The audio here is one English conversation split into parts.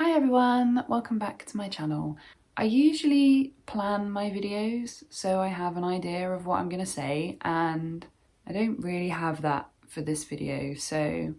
Hi everyone, welcome back to my channel. I usually plan my videos so I have an idea of what I'm going to say, and I don't really have that for this video, so I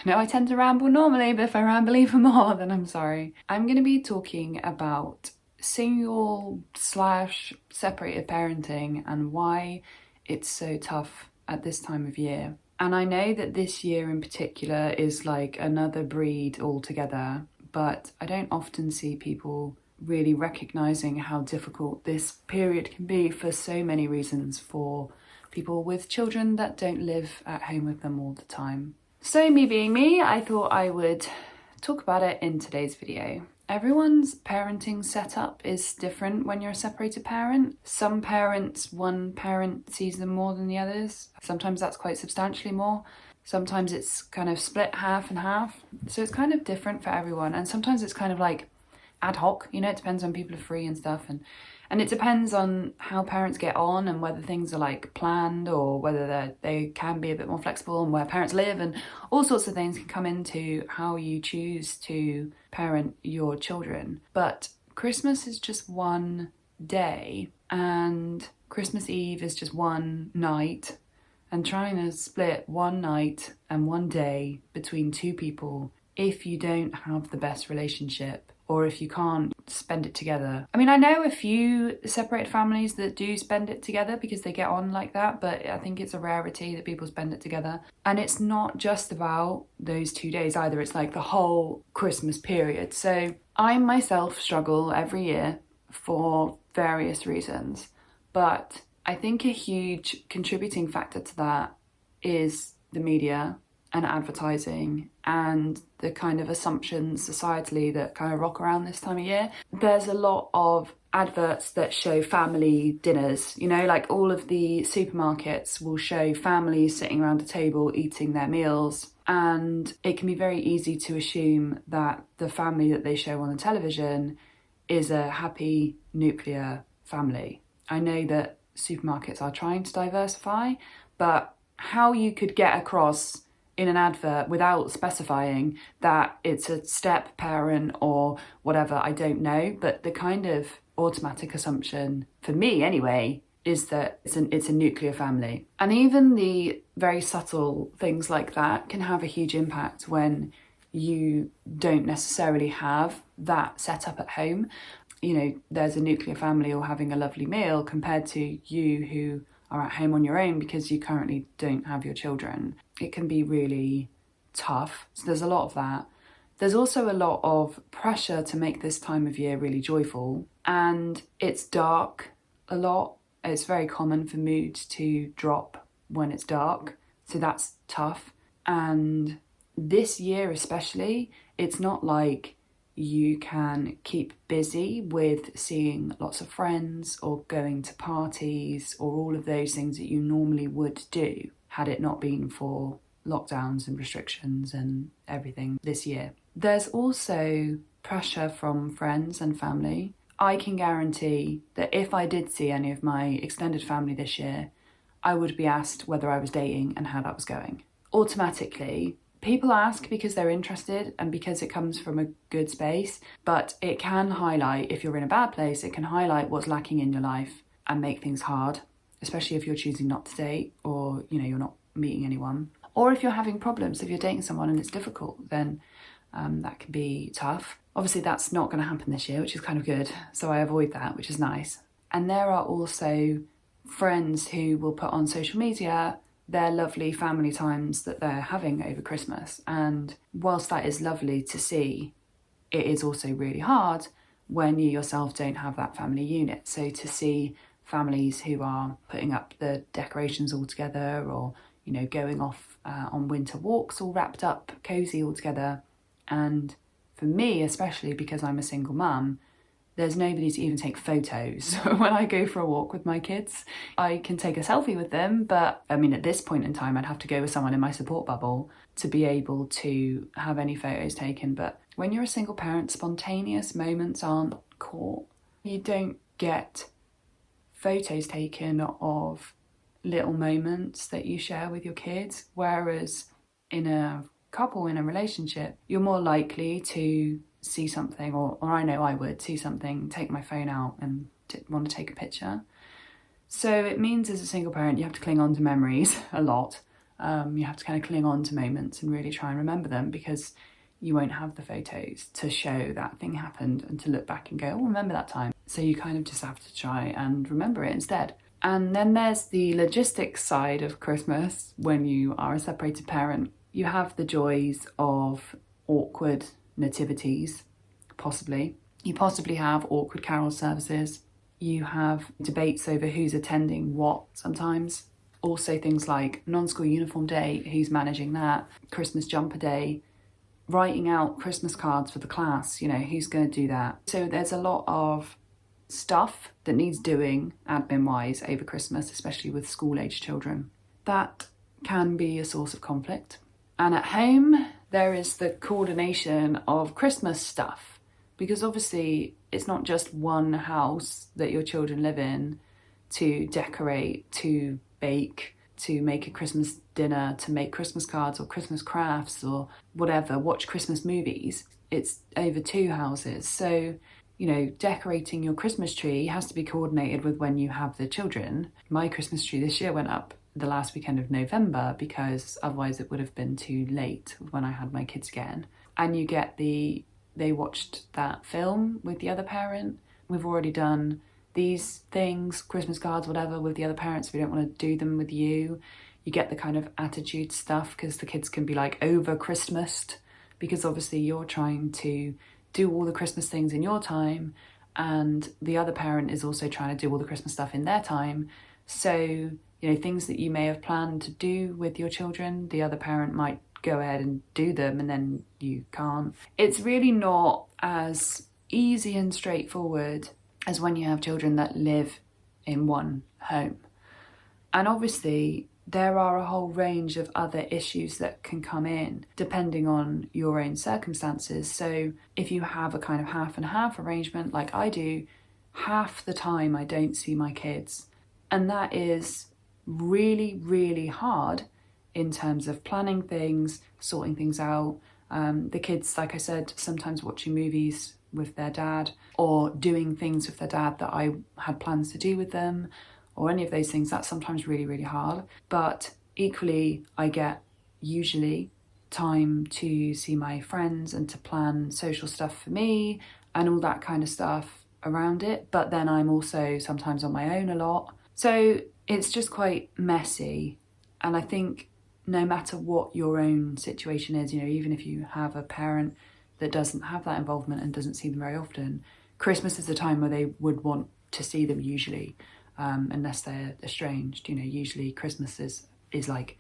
know I tend to ramble normally, but if I ramble even more then I'm sorry. I'm going to be talking about single/separated parenting and why it's so tough at this time of year. And I know that this year in particular is like another breed altogether, but I don't often see people really recognising how difficult this period can be for so many reasons for people with children that don't live at home with them all the time. So me being me, I thought I would talk about it in today's video. Everyone's parenting setup is different when you're a separated parent. Some parents, one parent sees them more than the others. Sometimes that's quite substantially more. Sometimes it's kind of split half and half. So it's kind of different for everyone. And sometimes it's kind of like ad hoc, you know, it depends when people are free and stuff. And it depends on how parents get on and whether things are like planned or whether they can be a bit more flexible and where parents live, and all sorts of things can come into how you choose to parent your children. But Christmas is just one day and Christmas Eve is just one night. And trying to split one night and one day between two people, if you don't have the best relationship or if you can't spend it together. I mean, I know a few separated families that do spend it together because they get on like that, but I think it's a rarity that people spend it together. And it's not just about those 2 days either, it's like the whole Christmas period. So I myself struggle every year for various reasons, but I think a huge contributing factor to that is the media and advertising and the kind of assumptions societally that kind of rock around this time of year. There's a lot of adverts that show family dinners, you know, like all of the supermarkets will show families sitting around a table eating their meals, and it can be very easy to assume that the family that they show on the television is a happy nuclear family. I know that supermarkets are trying to diversify, but how you could get across in an advert without specifying that it's a step parent or whatever, I don't know, but the kind of automatic assumption, for me anyway, is that it's a nuclear family. And even the very subtle things like that can have a huge impact when you don't necessarily have that set up at home. You know, there's a nuclear family or having a lovely meal compared to you who are at home on your own because you currently don't have your children. It can be really tough. So there's a lot of that. There's also a lot of pressure to make this time of year really joyful, and it's dark a lot. It's very common for mood to drop when it's dark, so that's tough. And this year especially, it's not like you can keep busy with seeing lots of friends or going to parties or all of those things that you normally would do had it not been for lockdowns and restrictions and everything this year. There's also pressure from friends and family. I can guarantee that if I did see any of my extended family this year, I would be asked whether I was dating and how that was going. Automatically, people ask because they're interested and because it comes from a good space, but it can highlight, if you're in a bad place, it can highlight what's lacking in your life and make things hard, especially if you're choosing not to date or, you know, you're not meeting anyone. Or if you're having problems, if you're dating someone and it's difficult, then that can be tough. Obviously, that's not going to happen this year, which is kind of good. So I avoid that, which is nice. And there are also friends who will put on social media their lovely family times that they're having over Christmas. And whilst that is lovely to see, it is also really hard when you yourself don't have that family unit. So to see families who are putting up the decorations all together or, you know, going off on winter walks all wrapped up, cozy all together. And for me, especially because I'm a single mum, there's nobody to even take photos when I go for a walk with my kids. I can take a selfie with them, but I mean, at this point in time, I'd have to go with someone in my support bubble to be able to have any photos taken. But when you're a single parent, spontaneous moments aren't caught. You don't get photos taken of little moments that you share with your kids, whereas in a couple, in a relationship, you're more likely to see something, or I know I would see something, take my phone out and want to take a picture. So it means as a single parent, you have to cling on to memories a lot. You have to kind of cling on to moments and really try and remember them, because you won't have the photos to show that thing happened and to look back and go, oh, remember that time. So you kind of just have to try and remember it instead. And then there's the logistics side of Christmas when you are a separated parent. You have the joys of awkward nativities, possibly. You possibly have awkward carol services. You have debates over who's attending what sometimes. Also things like non-school uniform day, who's managing that, Christmas jumper day, writing out Christmas cards for the class, who's going to do that. So there's a lot of stuff that needs doing admin-wise over Christmas, especially with school-age children. That can be a source of conflict. And at home, there is the coordination of Christmas stuff, because obviously it's not just one house that your children live in to decorate, to bake, to make a Christmas dinner, to make Christmas cards or Christmas crafts or whatever, watch Christmas movies. It's over 2 houses. So, decorating your Christmas tree has to be coordinated with when you have the children. My Christmas tree this year went up the last weekend of November, because otherwise it would have been too late when I had my kids again. And you get they watched that film with the other parent. We've already done these things, Christmas cards, whatever, with the other parents. We don't want to do them with you. You get the kind of attitude stuff, because the kids can be like over Christmased, because obviously you're trying to do all the Christmas things in your time, and the other parent is also trying to do all the Christmas stuff in their time. So, things that you may have planned to do with your children, the other parent might go ahead and do them, and then you can't. It's really not as easy and straightforward as when you have children that live in one home. And obviously there are a whole range of other issues that can come in depending on your own circumstances. So if you have a kind of half and half arrangement like I do, half the time I don't see my kids. And that is really, really hard in terms of planning things, sorting things out. The kids, like I said, sometimes watching movies with their dad or doing things with their dad that I had plans to do with them, or any of those things. That's sometimes really, really hard. But equally, I get usually time to see my friends and to plan social stuff for me and all that kind of stuff around it. But then I'm also sometimes on my own a lot. So it's just quite messy. And I think no matter what your own situation is, even if you have a parent that doesn't have that involvement and doesn't see them very often, Christmas is a time where they would want to see them usually, unless they're estranged. Usually Christmas is like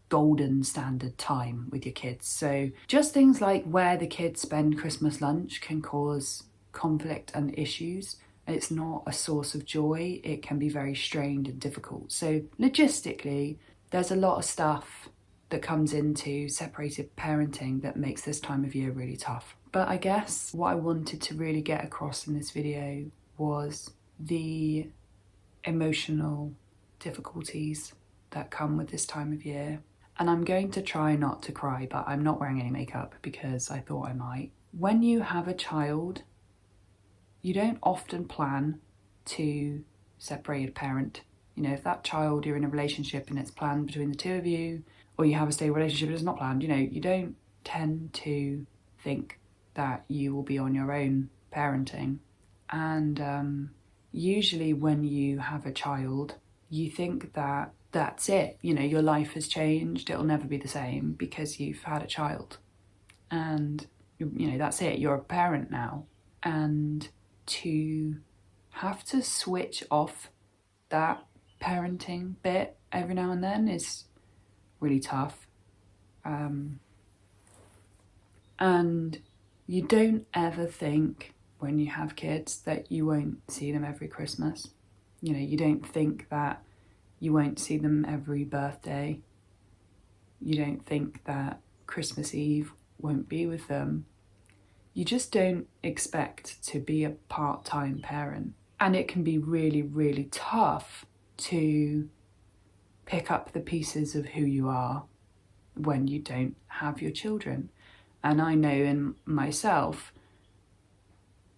golden standard time with your kids. So just things like where the kids spend Christmas lunch can cause conflict and issues. It's not a source of joy. It can be very strained and difficult. So logistically, there's a lot of stuff that comes into separated parenting that makes this time of year really tough. But I guess what I wanted to really get across in this video was the emotional difficulties that come with this time of year. And I'm going to try not to cry, but I'm not wearing any makeup because I thought I might. When you have a child, you don't often plan to separate a parent. If that child, you're in a relationship and it's planned between the two of you, or you have a stable relationship and it's not planned, you don't tend to think that you will be on your own parenting. And usually when you have a child, you think that that's it. Your life has changed. It'll never be the same because you've had a child. And, that's it. You're a parent now. And to have to switch off that parenting bit every now and then is really tough. And you don't ever think when you have kids that you won't see them every Christmas. You don't think that you won't see them every birthday. You don't think that Christmas Eve won't be with them. You just don't expect to be a part-time parent. And it can be really, really tough to pick up the pieces of who you are when you don't have your children. And I know in myself,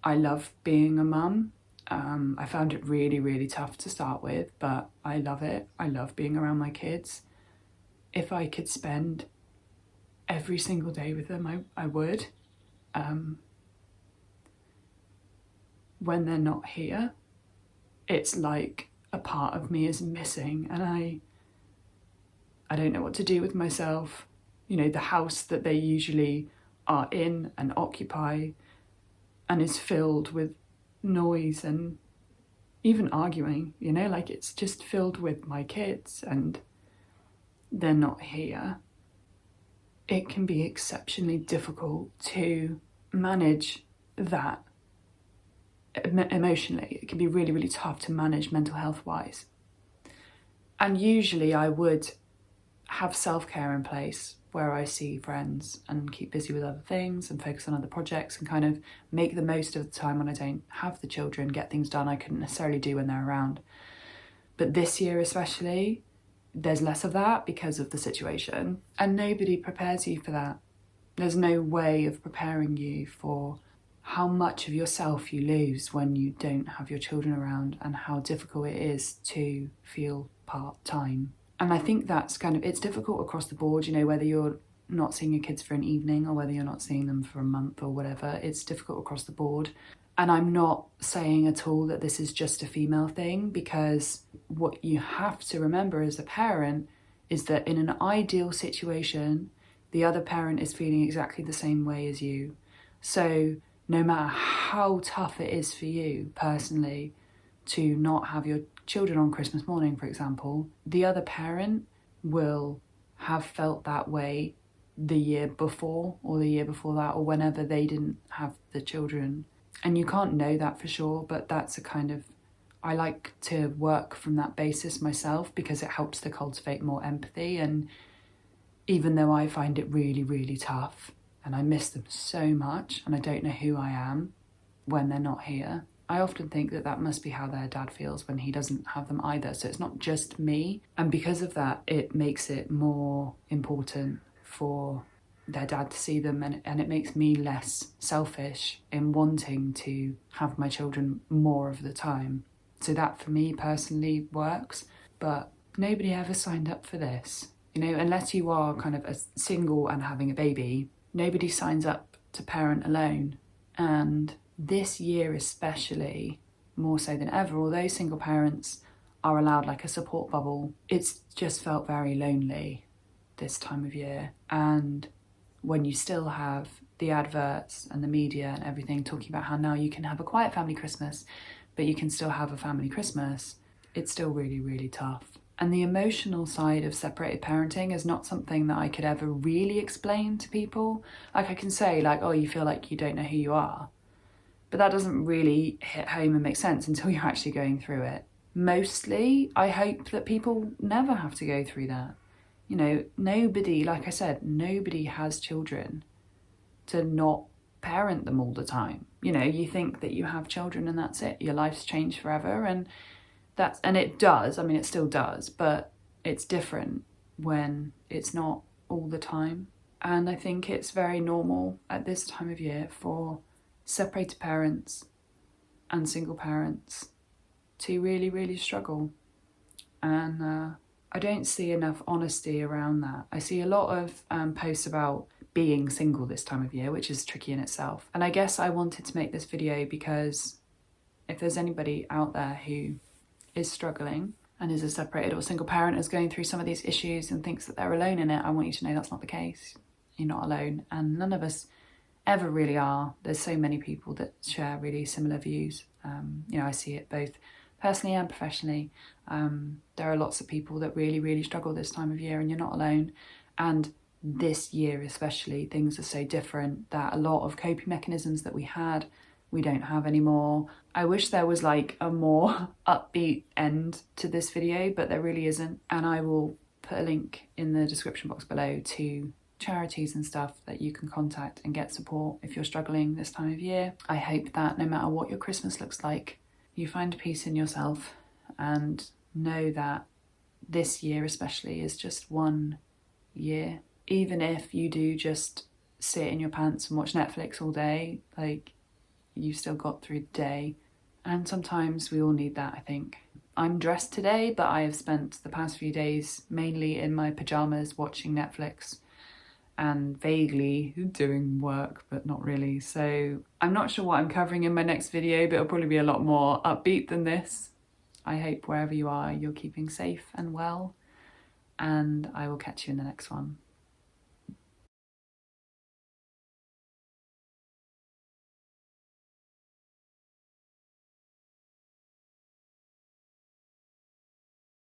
I love being a mum. I found it really, really tough to start with, but I love it. I love being around my kids. If I could spend every single day with them, I would. When they're not here, it's like a part of me is missing, and I don't know what to do with myself. You know, the house that they usually are in and occupy and is filled with noise and even arguing, you know, like it's just filled with my kids and they're not here. It can be exceptionally difficult to manage that emotionally. It can be really, really tough to manage mental health wise. And usually I would have self-care in place where I see friends and keep busy with other things and focus on other projects and kind of make the most of the time when I don't have the children, get things done I couldn't necessarily do when they're around. But this year especially, there's less of that because of the situation, and nobody prepares you for that. There's no way of preparing you for how much of yourself you lose when you don't have your children around and how difficult it is to feel part-time. And I think that's it's difficult across the board, you know, whether you're not seeing your kids for an evening or whether you're not seeing them for a month or whatever, it's difficult across the board. And I'm not saying at all that this is just a female thing, because what you have to remember as a parent is that in an ideal situation, the other parent is feeling exactly the same way as you. So no matter how tough it is for you personally to not have your children on Christmas morning, for example, the other parent will have felt that way the year before or the year before that or whenever they didn't have the children. And you can't know that for sure, but that's I like to work from that basis myself because it helps to cultivate more empathy. And even though I find it really, really tough and I miss them so much and I don't know who I am when they're not here, I often think that must be how their dad feels when he doesn't have them either. So it's not just me. And because of that, it makes it more important for their dad to see them, and it makes me less selfish in wanting to have my children more of the time. So that for me personally works, but nobody ever signed up for this. You know, unless you are kind of a single and having a baby, nobody signs up to parent alone. And this year especially, more so than ever, although single parents are allowed like a support bubble, it's just felt very lonely this time of year. And when you still have the adverts and the media and everything talking about how now you can have a quiet family Christmas, but you can still have a family Christmas, it's still really, really tough. And the emotional side of separated parenting is not something that I could ever really explain to people. Like I can say like, oh, you feel like you don't know who you are. But that doesn't really hit home and make sense until you're actually going through it. Mostly, I hope that people never have to go through that. You know, nobody, like I said, nobody has children to not parent them all the time. You know, you think that you have children and that's it. Your life's changed forever, and it does. I mean, it still does, but it's different when it's not all the time. And I think it's very normal at this time of year for separated parents and single parents to really, really struggle. And I don't see enough honesty around that. I see a lot of posts about being single this time of year, which is tricky in itself. And I guess I wanted to make this video because if there's anybody out there who is struggling and is a separated or single parent, is going through some of these issues and thinks that they're alone in it, I want you to know that's not the case. You're not alone, and none of us ever really are. There's so many people that share really similar views. You know, I see it both personally and professionally. There are lots of people that really, really struggle this time of year, and you're not alone. And this year especially, things are so different that a lot of coping mechanisms that we had, we don't have anymore. I wish there was like a more upbeat end to this video, but there really isn't. And I will put a link in the description box below to charities and stuff that you can contact and get support if you're struggling this time of year. I hope that no matter what your Christmas looks like, you find peace in yourself and know that this year especially is just one year. Even if you do just sit in your pants and watch Netflix all day, like, you still got through the day. And sometimes we all need that, I think. I'm dressed today, but I have spent the past few days mainly in my pajamas watching Netflix and vaguely doing work, but not really. So I'm not sure what I'm covering in my next video, but it'll probably be a lot more upbeat than this. I hope wherever you are, you're keeping safe and well, and I will catch you in the next one.